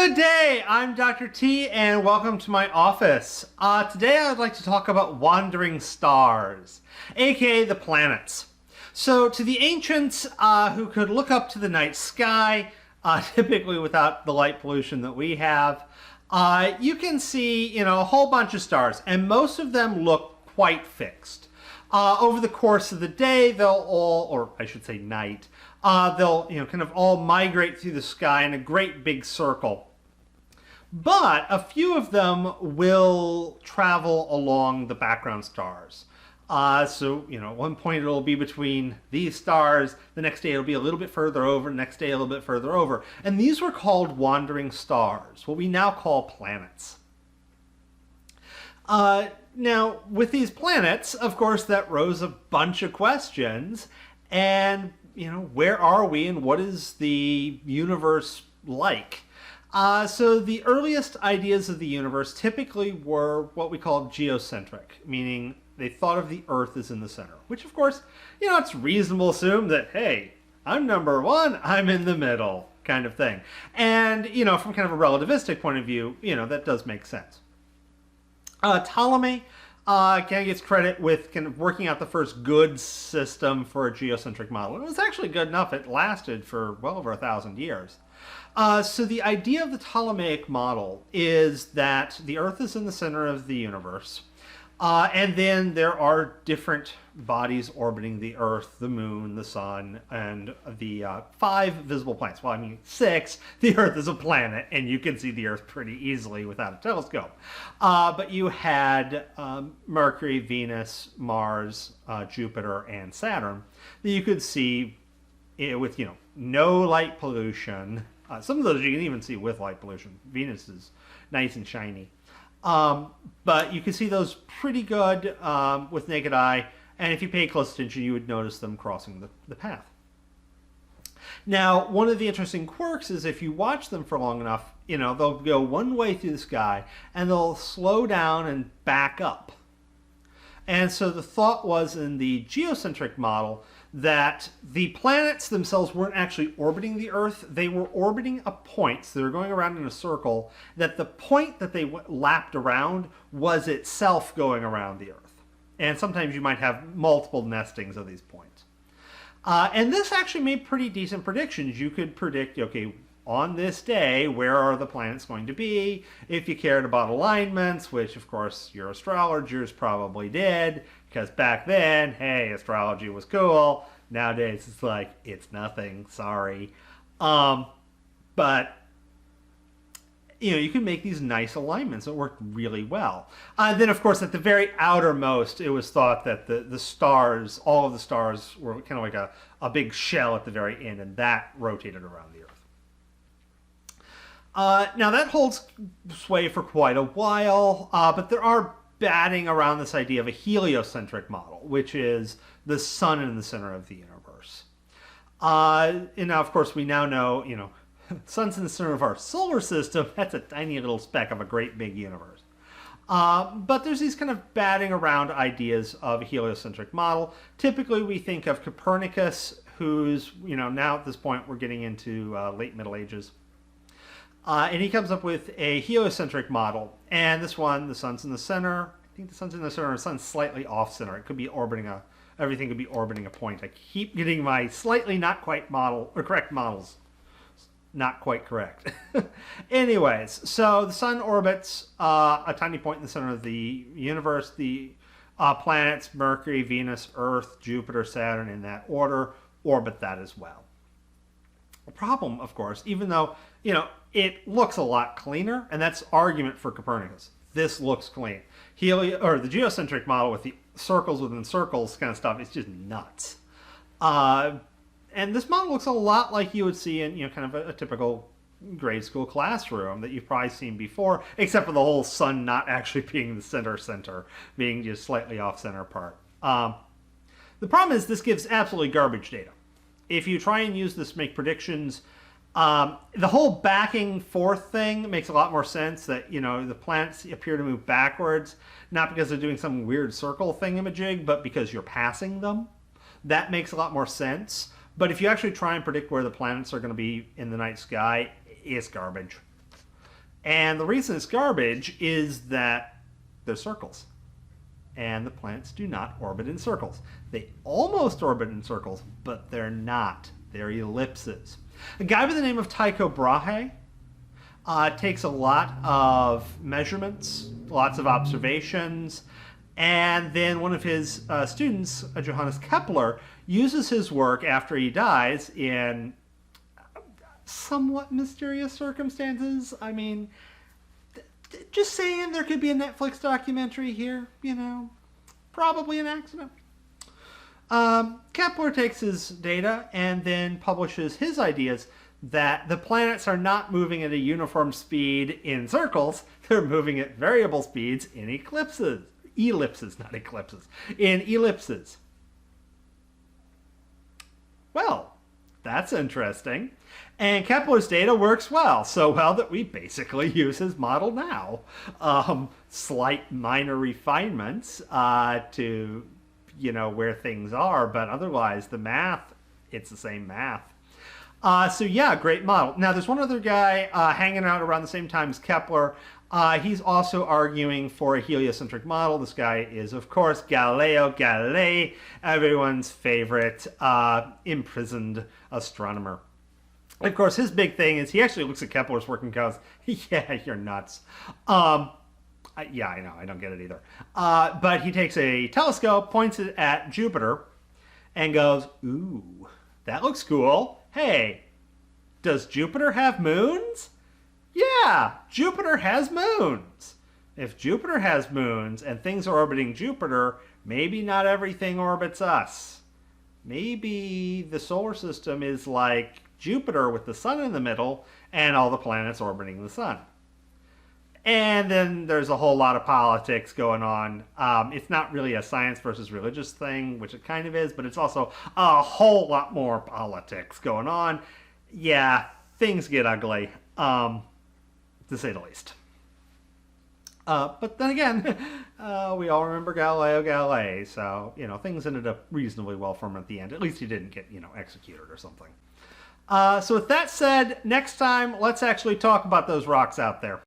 Good day, I'm Dr. T and welcome to my office. Today I'd like to talk about wandering stars, aka the planets. So to the ancients who could look up to the night sky, typically without the light pollution that we have, you can see a whole bunch of stars, and most of them look quite fixed. Over the course of the day, they'll all, or I should say night, they'll kind of all migrate through the sky in a great big circle. But a few of them will travel along the background stars. So at one point it'll be between these stars, the next day it'll be a little bit further over, the next day a little bit further over. And these were called wandering stars, what we now call planets. Now, with these planets, of course, that rose a bunch of questions. And, where are we and what is the universe like? So the earliest ideas of the universe typically were what we call geocentric, meaning they thought of the Earth as in the center, which of course, it's reasonable to assume that, hey, I'm number one, I'm in the middle kind of thing. And, from kind of a relativistic point of view, that does make sense. Ptolemy kind of gets credit with kind of working out the first good system for a geocentric model. It was actually good enough. It lasted for well over 1,000 years. So the idea of the Ptolemaic model is that the Earth is in the center of the universe. And then there are different bodies orbiting the Earth, the Moon, the Sun, and the 5 visible planets. Well, I mean 6. The Earth is a planet, and you can see the Earth pretty easily without a telescope. But you had Mercury, Venus, Mars, Jupiter, and Saturn that you could see with no light pollution. Some of those you can even see with light pollution. Venus is nice and shiny. But you can see those pretty good with naked eye, and if you pay close attention, you would notice them crossing the path. Now, one of the interesting quirks is if you watch them for long enough, they'll go one way through the sky, and they'll slow down and back up. And so the thought was in the geocentric model that the planets themselves weren't actually orbiting the Earth. They were orbiting a point, so they were going around in a circle, that the point that they lapped around was itself going around the Earth. And sometimes you might have multiple nestings of these points. And this actually made pretty decent predictions. You could predict, okay, on this day, where are the planets going to be? If you cared about alignments, which of course your astrologers probably did, because back then, hey, astrology was cool. Nowadays, it's like, it's nothing, sorry. But, you can make these nice alignments that work really well. Then, of course, at the very outermost, it was thought that the stars, all of the stars were kind of like a big shell at the very end, and that rotated around the Earth. Now, that holds sway for quite a while, but there are batting around this idea of a heliocentric model, which is the sun in the center of the universe. And now, of course, we now know, sun's in the center of our solar system. That's a tiny little speck of a great big universe. But there's these kind of batting around ideas of a heliocentric model. Typically, we think of Copernicus, who's, now at this point, we're getting into late Middle Ages. And he comes up with a heliocentric model. And this one, the sun's in the center. I think the sun's in the center, and the sun's slightly off center. It could be orbiting everything could be orbiting a point. I keep getting my slightly not quite model, or correct models. Not quite correct. Anyways, so the sun orbits a tiny point in the center of the universe. The planets, Mercury, Venus, Earth, Jupiter, Saturn, in that order, orbit that as well. The problem, of course, even though, it looks a lot cleaner, and that's argument for Copernicus. This looks clean. The geocentric model with the circles within circles kind of stuff is just nuts. And this model looks a lot like you would see in, kind of a typical grade school classroom that you've probably seen before, except for the whole sun not actually being the center, being just slightly off-center part. The problem is this gives absolutely garbage data. If you try and use this to make predictions, the whole backing forth thing makes a lot more sense, that, the planets appear to move backwards, not because they're doing some weird circle thingamajig, but because you're passing them. That makes a lot more sense. But if you actually try and predict where the planets are going to be in the night sky, it's garbage. And the reason it's garbage is that they're circles. And the planets do not orbit in circles. They almost orbit in circles, but they're not. They're ellipses. A guy by the name of Tycho Brahe takes a lot of measurements, lots of observations, and then one of his students, Johannes Kepler, uses his work after he dies in somewhat mysterious circumstances. I mean, just saying, there could be a Netflix documentary here, you know, probably an accident. Kepler takes his data and then publishes his ideas that the planets are not moving at a uniform speed in circles, they're moving at variable speeds in eclipses. Ellipses, not eclipses. In ellipses. Well, that's interesting. And Kepler's data works well, so well that we basically use his model now. Slight minor refinements to, you know, where things are, but otherwise the math, it's the same math. So yeah, great model. Now there's one other guy hanging out around the same time as Kepler. He's also arguing for a heliocentric model. This guy is, of course, Galileo Galilei, everyone's favorite imprisoned astronomer. Of course, his big thing is he actually looks at Kepler's work and goes, yeah, you're nuts. Yeah, I know, I don't get it either. But he takes a telescope, points it at Jupiter, and goes, ooh, that looks cool. Hey, does Jupiter have moons? Yeah, Jupiter has moons. If Jupiter has moons and things are orbiting Jupiter, maybe not everything orbits us. Maybe the solar system is like Jupiter with the sun in the middle and all the planets orbiting the sun. And then there's a whole lot of politics going on. It's not really a science versus religious thing, which it kind of is, but it's also a whole lot more politics going on. Yeah, things get ugly, to say the least. But then again, we all remember Galileo Galilei, so, you know, things ended up reasonably well for him at the end. At least he didn't get, you know, executed or something. So with that said, next time, let's actually talk about those rocks out there.